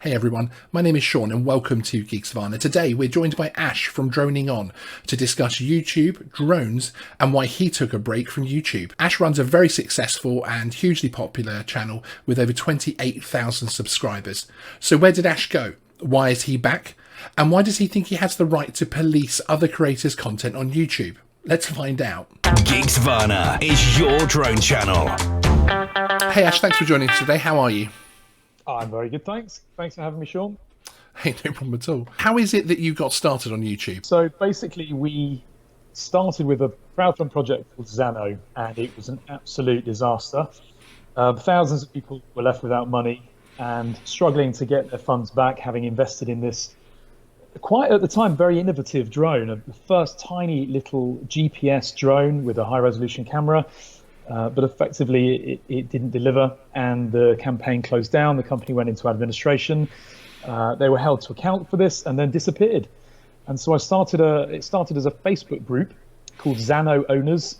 Hey everyone, my name is Sean and welcome to Geeksvana. Today we're joined by Ash from DroningON to discuss YouTube, drones and why he took a break from YouTube. Ash runs a very successful and hugely popular channel with over 28,000 subscribers. So where did Ash go? Why is he back? And why does he think he has the right to police other creators' content on YouTube? Let's find out. Geeksvana is your drone channel. Hey Ash, thanks for joining us today. How are you? I'm very good, thanks. Thanks for having me, Sean. Hey, no problem at all. How is it that you got started on YouTube? So basically, we started with a crowdfund project called Xano, and it was an absolute disaster. Thousands of people were left without money and struggling to get their funds back, having invested in this quite at the time very innovative drone, the first tiny little GPS drone with a high resolution camera. But effectively, it didn't deliver, and the campaign closed down. The company went into administration. They were held to account for this, and then disappeared. And so it started as a Facebook group called Xano Owners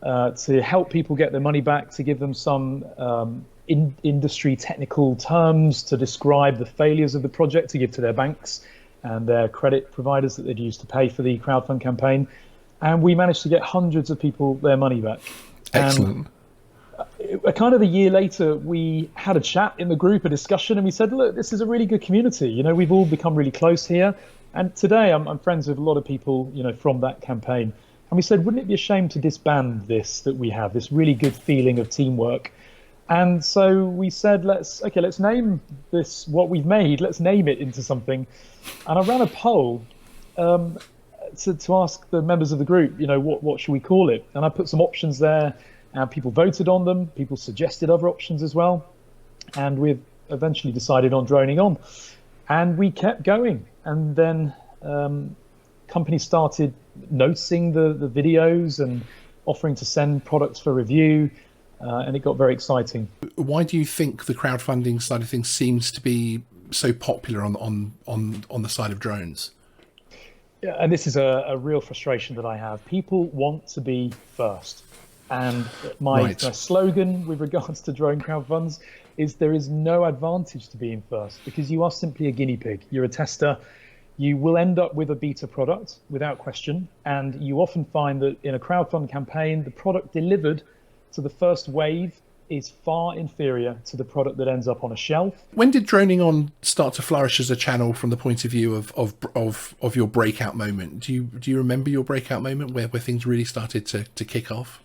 to help people get their money back, to give them some industry technical terms to describe the failures of the project, to give to their banks and their credit providers that they'd used to pay for the crowdfund campaign. And we managed to get hundreds of people their money back. Excellent. Kind of a year later, we had a chat in the group, a discussion, and we said, look, this is a really good community. You know, we've all become really close here. And today I'm friends with a lot of people, you know, from that campaign. And we said, wouldn't it be a shame to disband this, that we have this really good feeling of teamwork? And so we said, let's name this what we've made. Let's name it into something. And I ran a poll to ask the members of the group, you know, what should we call it? And I put some options there, and people voted on them. People suggested other options as well, and we've eventually decided on DroningON, and we kept going. And then companies started noticing the videos and offering to send products for review, and it got very exciting. Why do you think the crowdfunding side of things seems to be so popular on the side of drones? Yeah, and this is a real frustration that I have. People want to be first. And my slogan with regards to drone crowdfunds is there is no advantage to being first, because you are simply a guinea pig. You're a tester. You will end up with a beta product without question. And you often find that in a crowdfund campaign, the product delivered to the first wave is far inferior to the product that ends up on a shelf. When did DroningON start to flourish as a channel from the point of view of your breakout moment? Do you remember your breakout moment where things really started to kick off?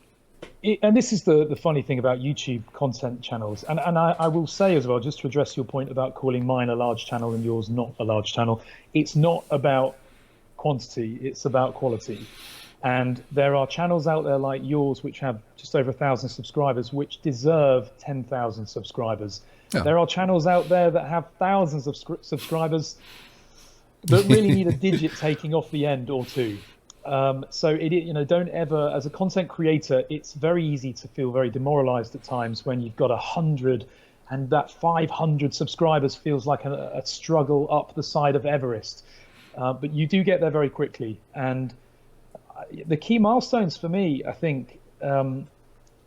And this is the funny thing about YouTube content channels. And I will say as well, just to address your point about calling mine a large channel and yours not a large channel, it's not about quantity, it's about quality. And there are channels out there like yours, which have just over 1,000 subscribers, which deserve 10,000 subscribers. Oh. There are channels out there that have thousands of subscribers that really need a digit taking off the end or two. So don't ever, as a content creator, it's very easy to feel very demoralized at times when you've got 100 and that 500 subscribers feels like a struggle up the side of Everest. But you do get there very quickly. And the key milestones for me, I think,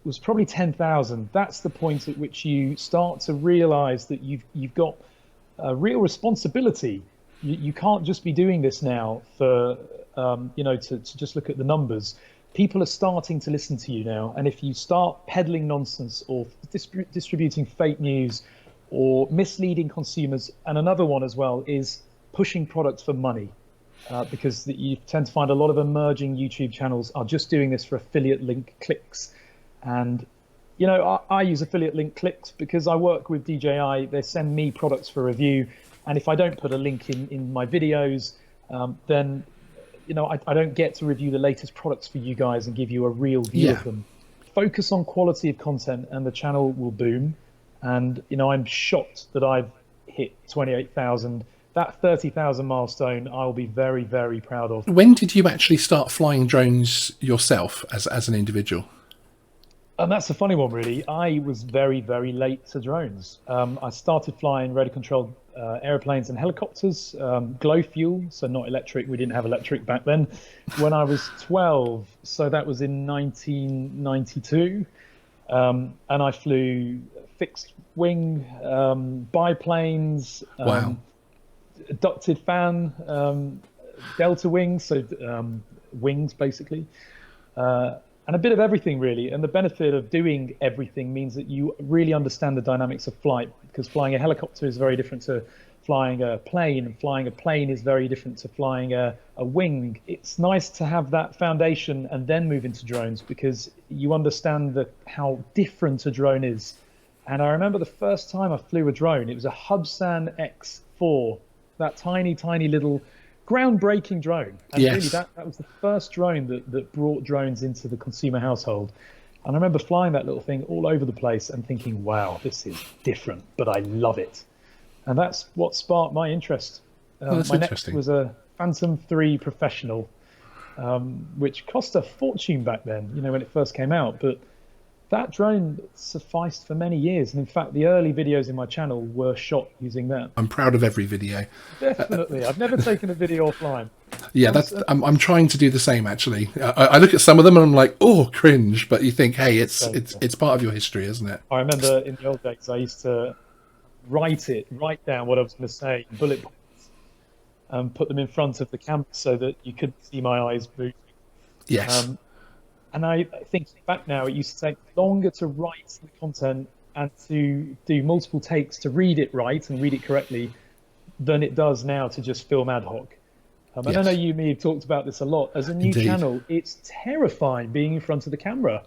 was probably 10,000. That's the point at which you start to realize that you've got a real responsibility. You can't just be doing this now for, to just look at the numbers. People are starting to listen to you now. And if you start peddling nonsense or distributing fake news or misleading consumers, and another one as well is pushing products for money. Because you tend to find a lot of emerging YouTube channels are just doing this for affiliate link clicks. And, you know, I use affiliate link clicks because I work with DJI. They send me products for review. And if I don't put a link in my videos, then, you know, I don't get to review the latest products for you guys and give you a real view of them. Focus on quality of content and the channel will boom. And, you know, I'm shocked that I've hit 28,000. That 30,000 milestone, I'll be very, very proud of. When did you actually start flying drones yourself as an individual? And that's a funny one, really. I was very, very late to drones. I started flying radar-controlled airplanes and helicopters, glow fuel, so not electric. We didn't have electric back then. When I was 12, so that was in 1992. And I flew fixed wing, biplanes, Wow. ducted fan, delta wings, so wings basically, and a bit of everything really. And the benefit of doing everything means that you really understand the dynamics of flight, because flying a helicopter is very different to flying a plane, and flying a plane is very different to flying a wing. It's nice to have that foundation and then move into drones, because you understand how different a drone is. And I remember the first time I flew a drone, it was a Hubsan X4, that tiny, tiny little groundbreaking drone. And Yes. really that was the first drone that brought drones into the consumer household. And I remember flying that little thing all over the place and thinking, wow, this is different, but I love it. And that's what sparked my interest. That's my interesting. next was a Phantom 3 Professional, which cost a fortune back then, when it first came out. But that drone sufficed for many years. And in fact, the early videos in my channel were shot using that. I'm proud of every video. Definitely. I've never taken a video offline. Yeah, I'm trying to do the same actually. I look at some of them and I'm like, oh, cringe, but you think, hey, it's part of your history, isn't it? I remember in the old days I used to write down what I was going to say in bullet points, and put them in front of the camera so that you couldn't see my eyes moving. Yes. And I think back now, it used to take longer to write the content and to do multiple takes to read it right and read it correctly than it does now to just film ad hoc. Yes. I know you and me have talked about this a lot. As a new Indeed. channel, it's terrifying being in front of the camera.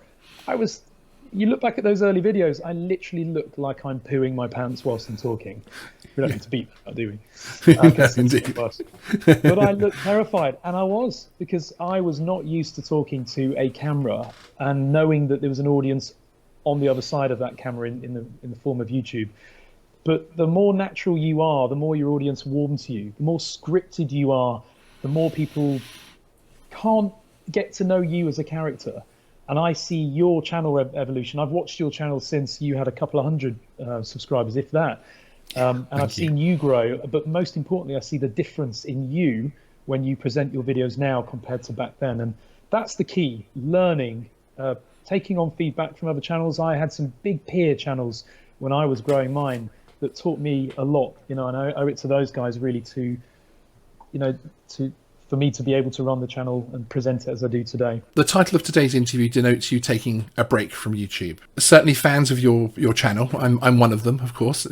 You look back at those early videos, I literally looked like I'm pooing my pants whilst I'm talking. We don't need to beat that, do we? Indeed. But I looked terrified, and I was, because I was not used to talking to a camera and knowing that there was an audience on the other side of that camera in the form of YouTube. But the more natural you are, the more your audience warm to you. The more scripted you are, the more people can't get to know you as a character. And I see your channel evolution. I've watched your channel since you had a couple of hundred subscribers, if that. And I've seen you grow. But most importantly, I see the difference in you when you present your videos now compared to back then. And that's the key, learning, taking on feedback from other channels. I had some big peer channels when I was growing mine that taught me a lot, and I owe it to those guys really for me to be able to run the channel and present it as I do today. The title of today's interview denotes you taking a break from YouTube. Certainly fans of your channel, I'm one of them, of course,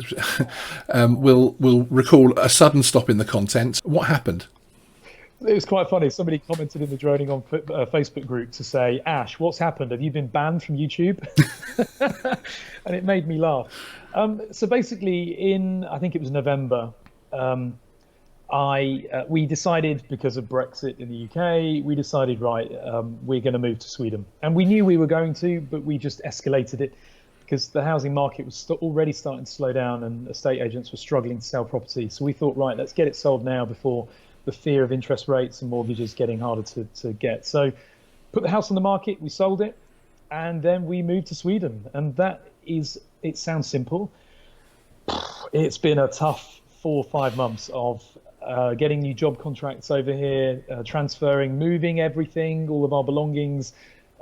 will recall a sudden stop in the content. What happened? It was quite funny. Somebody commented in the DroningON Facebook group to say, Ash, what's happened? Have you been banned from YouTube? And it made me laugh. So basically I think it was November, we decided, because of Brexit in the UK, we decided, we're going to move to Sweden. And we knew we were going to, but we just escalated it because the housing market was already starting to slow down and estate agents were struggling to sell property. So we thought, let's get it sold now before the fear of interest rates and mortgages getting harder to get. So put the house on the market, we sold it, and then we moved to Sweden. And it sounds simple. It's been a tough 4 or 5 months of getting new job contracts over here, transferring, moving everything, all of our belongings.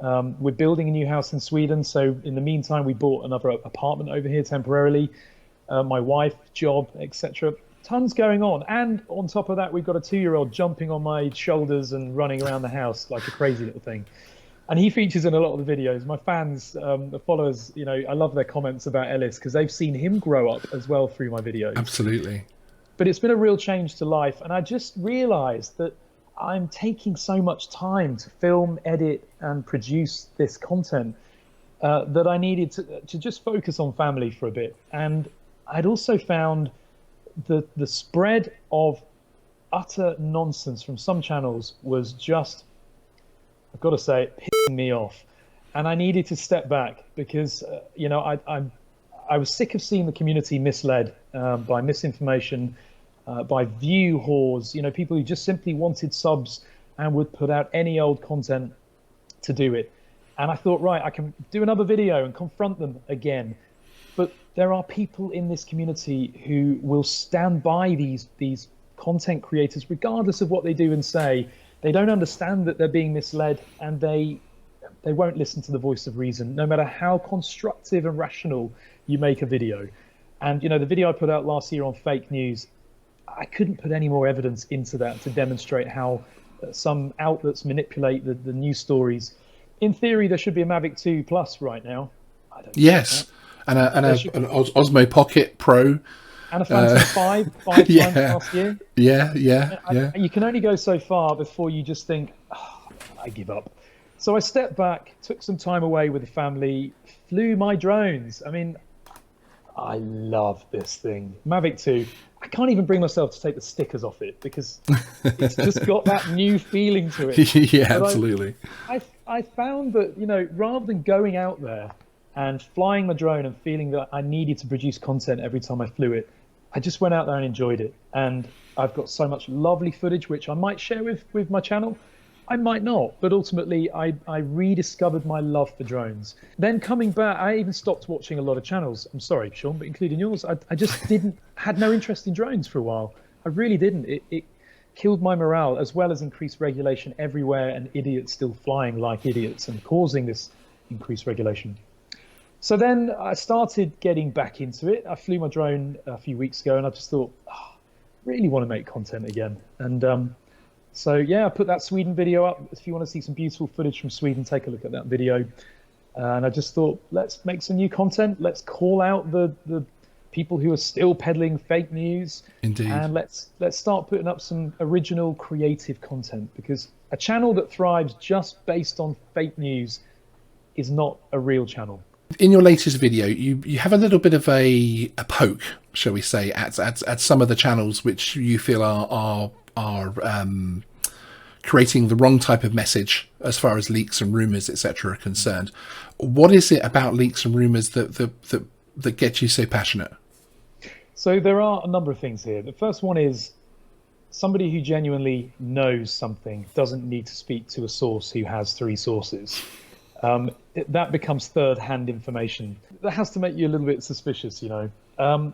We're building a new house in Sweden. So in the meantime, we bought another apartment over here temporarily. My wife, job, etc. Tons going on. And on top of that, we've got a 2-year-old jumping on my shoulders and running around the house like a crazy little thing. And he features in a lot of the videos. My fans, the followers, I love their comments about Ellis because they've seen him grow up as well through my videos. Absolutely. But it's been a real change to life. And I just realized that I'm taking so much time to film, edit, and produce this content that I needed to just focus on family for a bit. And I'd also found the spread of utter nonsense from some channels was just, I've got to say, it pissing me off. And I needed to step back because, I was sick of seeing the community misled by misinformation, by view whores, people who just simply wanted subs and would put out any old content to do it. And I thought, I can do another video and confront them again. But there are people in this community who will stand by these content creators, regardless of what they do and say. They don't understand that they're being misled, and they They won't listen to the voice of reason, no matter how constructive and rational you make a video. And, the video I put out last year on fake news, I couldn't put any more evidence into that to demonstrate how some outlets manipulate the news stories. In theory, there should be a Mavic 2 Plus right now. I don't Yes, and an Osmo Pocket Pro. And a Phantom 5 yeah, times last year. Yeah. You can only go so far before you just think, I give up. So I stepped back, took some time away with the family, flew my drones. I mean, I love this thing. Mavic 2, I can't even bring myself to take the stickers off it because it's just got that new feeling to it. Yeah, but absolutely. I found that, rather than going out there and flying my drone and feeling that I needed to produce content every time I flew it, I just went out there and enjoyed it. And I've got so much lovely footage, which I might share with my channel. I might not, but ultimately I rediscovered my love for drones. Then coming back, I even stopped watching a lot of channels. I'm sorry, Sean, but including yours. I just had no interest in drones for a while. I really didn't. It killed my morale, as well as increased regulation everywhere and idiots still flying like idiots and causing this increased regulation. So then I started getting back into it. I flew my drone a few weeks ago and I just thought, really want to make content again. And so, yeah, I put that Sweden video up. If you want to see some beautiful footage from Sweden, take a look at that video. And I just thought, let's make some new content. Let's call out the people who are still peddling fake news. Indeed. And let's start putting up some original creative content, because a channel that thrives just based on fake news is not a real channel. In your latest video, you have a little bit of a poke, shall we say, at some of the channels which you feel are creating the wrong type of message as far as leaks and rumors, etc., are concerned. What is it about leaks and rumors that gets you so passionate? So there are a number of things here. The first one is somebody who genuinely knows something doesn't need to speak to a source who has 3 sources. That becomes third-hand information. That has to make you a little bit suspicious, And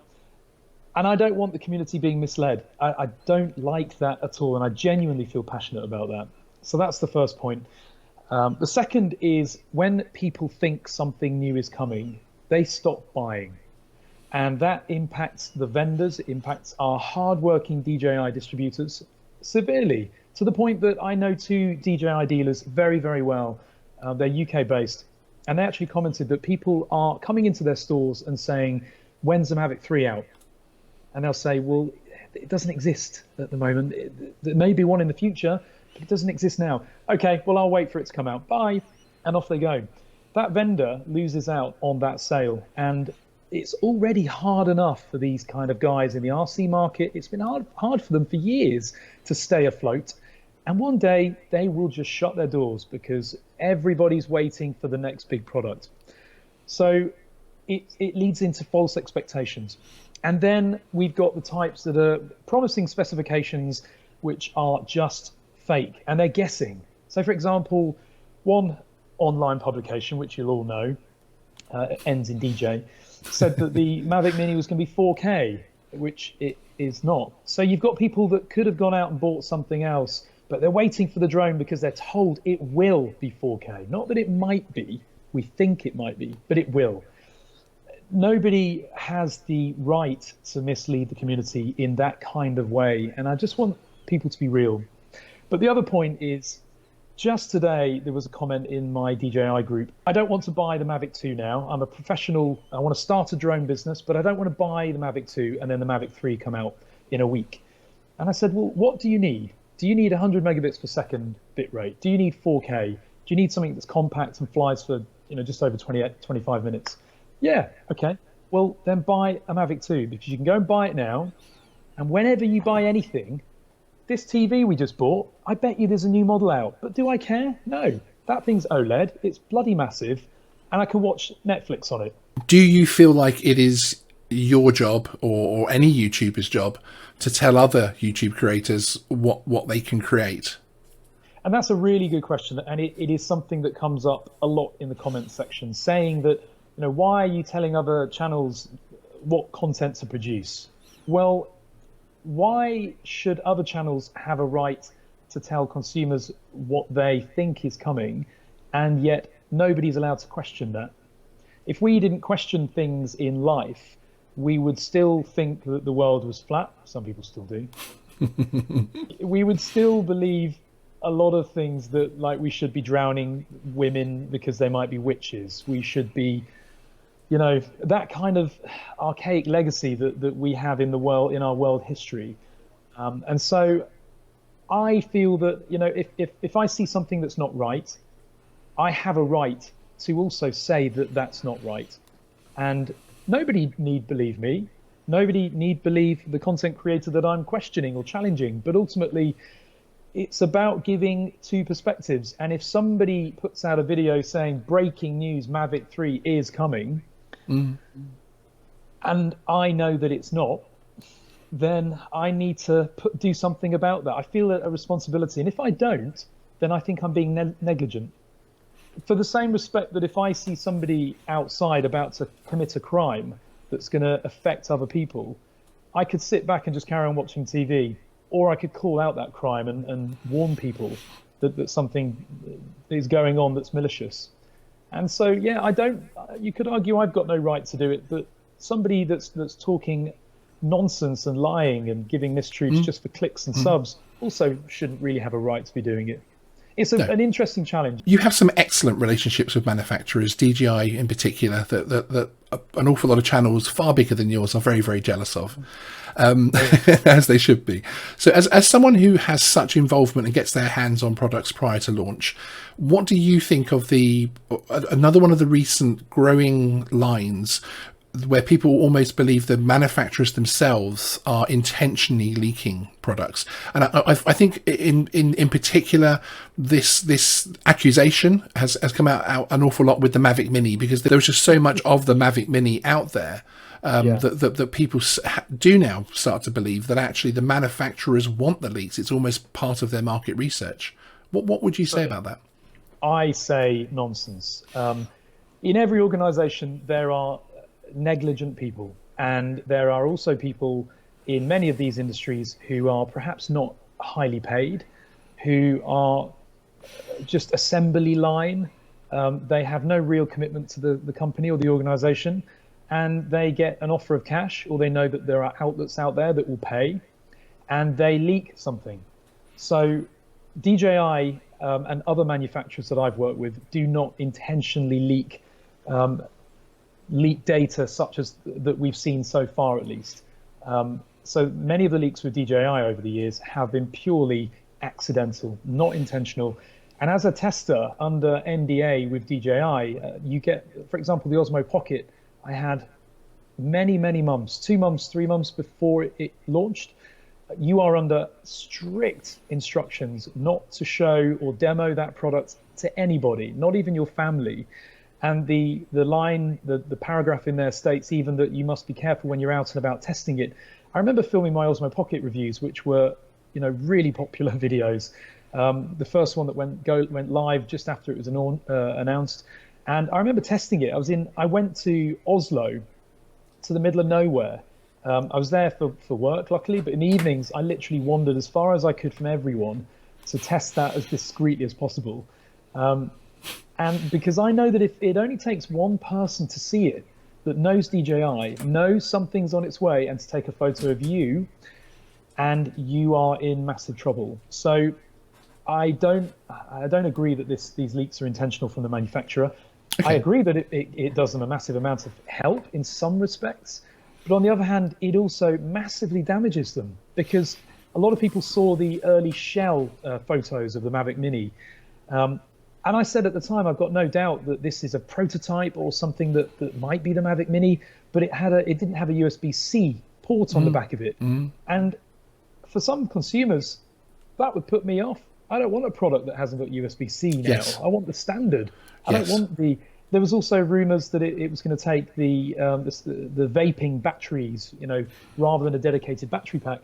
I don't want the community being misled. I don't like that at all, and I genuinely feel passionate about that. So that's the first point. The second is when people think something new is coming, they stop buying. And that impacts the vendors, it impacts our hardworking DJI distributors severely, to the point that I know 2 DJI dealers very, very well. They're UK based, and they actually commented that people are coming into their stores and saying, when's the Mavic 3 out? And they'll say, well, it doesn't exist at the moment. There may be one in the future, but it doesn't exist now. Okay, well, I'll wait for it to come out. Bye. And off they go. That vendor loses out on that sale. And it's already hard enough for these kind of guys in the RC market. It's been hard for them for years to stay afloat. And one day they will just shut their doors because everybody's waiting for the next big product. So it leads into false expectations. And then we've got the types that are promising specifications which are just fake, and they're guessing. So, for example, one online publication, which you'll all know, ends in DJ, said that the Mavic Mini was going to be 4K, which it is not. So you've got people that could have gone out and bought something else, but they're waiting for the drone because they're told it will be 4K. Not that it might be, we think it might be, but it will. Nobody has the right to mislead the community in that kind of way, and I just want people to be real. But the other point is, just today there was a comment in my DJI group. I don't want to buy the Mavic 2 now. I'm a professional. I want to start a drone business, but I don't want to buy the Mavic 2 and then the Mavic 3 come out in a week. And I said, well, what do you need? Do you need 100 megabits per second bit rate? Do you need 4K? Do you need something that's compact and flies for just over 25 minutes? Yeah, okay. Well, then buy a Mavic 2, because you can go and buy it now. And whenever you buy anything, this TV we just bought, I bet you there's a new model out. But do I care? No. That thing's OLED. It's bloody massive. And I can watch Netflix on it. Do you feel like it is your job or any YouTuber's job to tell other YouTube creators what they can create? And that's a really good question. And it is something that comes up a lot in the comments section, saying that, why are you telling other channels what content to produce? Well, why should other channels have a right to tell consumers what they think is coming, and yet nobody's allowed to question that. If we didn't question things in life, we would still think that the world was flat. Some people still do. We would still believe a lot of things, that like we should be drowning women because they might be witches. We should be, that kind of archaic legacy that we have in the world, in our world history. And so I feel that, if I see something that's not right, I have a right to also say that that's not right. And nobody need believe me. Nobody need believe the content creator that I'm questioning or challenging. But ultimately, it's about giving two perspectives. And if somebody puts out a video saying breaking news, Mavic 3 is coming, and I know that it's not, then I need to do something about that. I feel a responsibility. And if I don't, then I think I'm being negligent. For the same respect that if I see somebody outside about to commit a crime that's going to affect other people, I could sit back and just carry on watching TV, or I could call out that crime and warn people that something is going on that's malicious. And so, yeah, you could argue I've got no right to do it, but somebody that's talking nonsense and lying and giving mistruths just for clicks and subs also shouldn't really have a right to be doing it. It's an interesting challenge. You have some excellent relationships with manufacturers, DJI in particular, that an awful lot of channels far bigger than yours are very, very jealous of, as they should be. So as someone who has such involvement and gets their hands on products prior to launch, what do you think of another one of the recent growing lines where people almost believe the manufacturers themselves are intentionally leaking products? And I think in particular, this accusation has come out an awful lot with the Mavic Mini, because there was just so much of the Mavic Mini out there that people do now start to believe that actually the manufacturers want the leaks. It's almost part of their market research. What would you say about that? I say nonsense. In every organization, there are negligent people, and there are also people in many of these industries who are perhaps not highly paid, who are just assembly line. They have no real commitment to the company or the organization, and they get an offer of cash, or they know that there are outlets out there that will pay, and they leak something. So DJI and other manufacturers that I've worked with do not intentionally leak data such as that we've seen so far, at least. So many of the leaks with DJI over the years have been purely accidental, not intentional. And as a tester under NDA with DJI, you get, for example, the Osmo Pocket, I had many months, 2 months, 3 months before it launched. You are under strict instructions not to show or demo that product to anybody, not even your family. And the paragraph in there states even that you must be careful when you're out and about testing it. I remember filming my Osmo Pocket reviews, which were, really popular videos. The first one that went live just after it was announced, and I remember testing it. I went to Oslo, to the middle of nowhere. I was there for work, luckily, but in the evenings I literally wandered as far as I could from everyone to test that as discreetly as possible. And because I know that if it only takes one person to see it, that knows DJI, knows something's on its way, and to take a photo of you, and you are in massive trouble. So I don't agree that these leaks are intentional from the manufacturer. Okay. I agree that it does them a massive amount of help in some respects, but on the other hand, it also massively damages them, because a lot of people saw the early shell photos of the Mavic Mini. And I said at the time, I've got no doubt that this is a prototype or something that might be the Mavic Mini, but it didn't have a USB-C port on the back of it. And for some consumers, that would put me off. I don't want a product that hasn't got USB-C now. Yes. I want the standard. I don't want There was also rumors that it was going to take the vaping batteries, rather than a dedicated battery pack.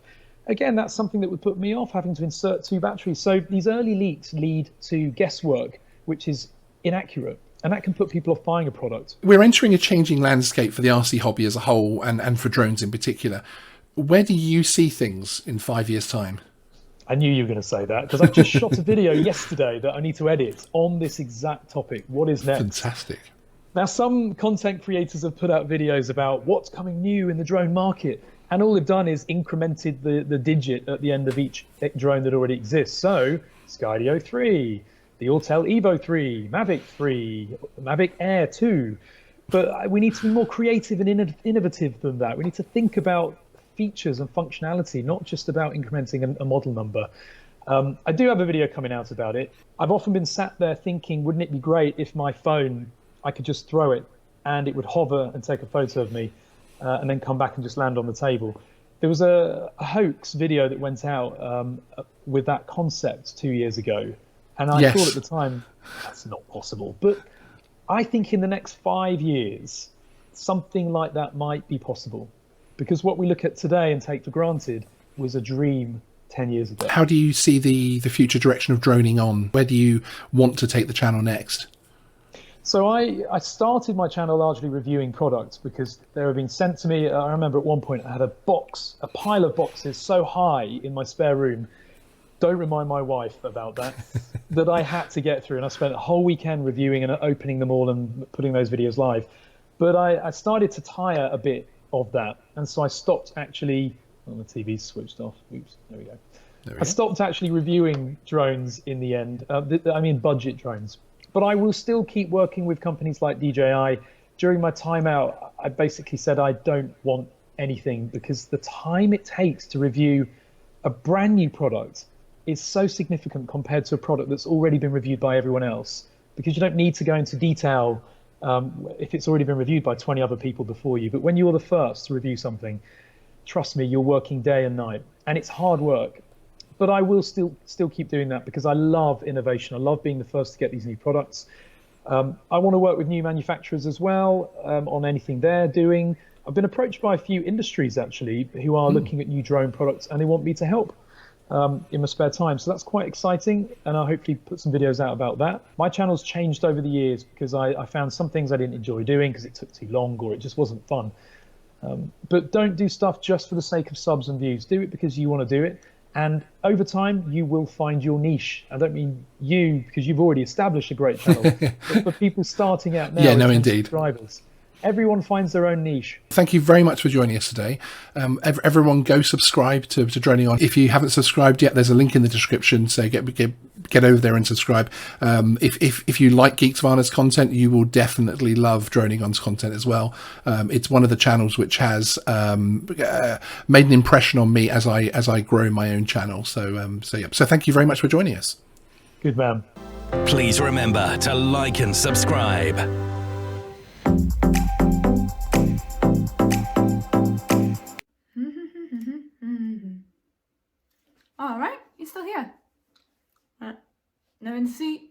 Again, that's something that would put me off, having to insert 2 batteries. So these early leaks lead to guesswork, which is inaccurate, and that can put people off buying a product. We're entering a changing landscape for the RC hobby as a whole, and for drones in particular. Where do you see things in 5 years' time? I knew you were going to say that because I've just shot a video yesterday that I need to edit on this exact topic. What is next? Fantastic. Now, some content creators have put out videos about what's coming new in the drone market, and all they've done is incremented the digit at the end of each drone that already exists. So, Skydio 3, the Autel Evo 3, Mavic 3, Mavic Air 2. But we need to be more creative and innovative than that. We need to think about features and functionality, not just about incrementing a model number. I do have a video coming out about it. I've often been sat there thinking, wouldn't it be great if my phone, I could just throw it and it would hover and take a photo of me and then come back and just land on the table. There was a hoax video that went out with that concept 2 years ago. And I thought at the time, that's not possible. But I think in the next 5 years, something like that might be possible. Because what we look at today and take for granted was a dream 10 years ago. How do you see the future direction of DroningON? Where do you want to take the channel next? So I started my channel largely reviewing products because they were being sent to me. I remember at one point I had a pile of boxes so high in my spare room. Don't remind my wife about that, that I had to get through. And I spent a whole weekend reviewing and opening them all and putting those videos live. But I started to tire a bit of that. And so I stopped actually, the TV's switched off. Oops, there we go. I stopped actually reviewing drones in the end. I mean, budget drones. But I will still keep working with companies like DJI. During my time out, I basically said I don't want anything because the time it takes to review a brand new product is so significant compared to a product that's already been reviewed by everyone else, because you don't need to go into detail if it's already been reviewed by 20 other people before you. But when you're the first to review something, trust me, you're working day and night, and it's hard work. But I will still keep doing that because I love innovation. I love being the first to get these new products. I want to work with new manufacturers as well on anything they're doing. I've been approached by a few industries actually who are looking at new drone products, and they want me to help in my spare time. So that's quite exciting, and I'll hopefully put some videos out about that. My channel's changed over the years because I found some things I didn't enjoy doing because it took too long or it just wasn't fun. But don't do stuff just for the sake of subs and views. Do it because you want to do it. And over time, you will find your niche. I don't mean you, because you've already established a great channel, but for people starting out now, indeed. Subscribers, everyone finds their own niche. Thank you very much for joining us today. Everyone go subscribe to DroningON. If you haven't subscribed yet, there's a link in the description, so get over there and subscribe. If you like Geeksvana's content, you will definitely love DroningON's content as well. It's one of the channels which has made an impression on me as I grow my own channel. So thank you very much for joining us. Good man. Please remember to like and subscribe. All right, you're still here. No in the seat.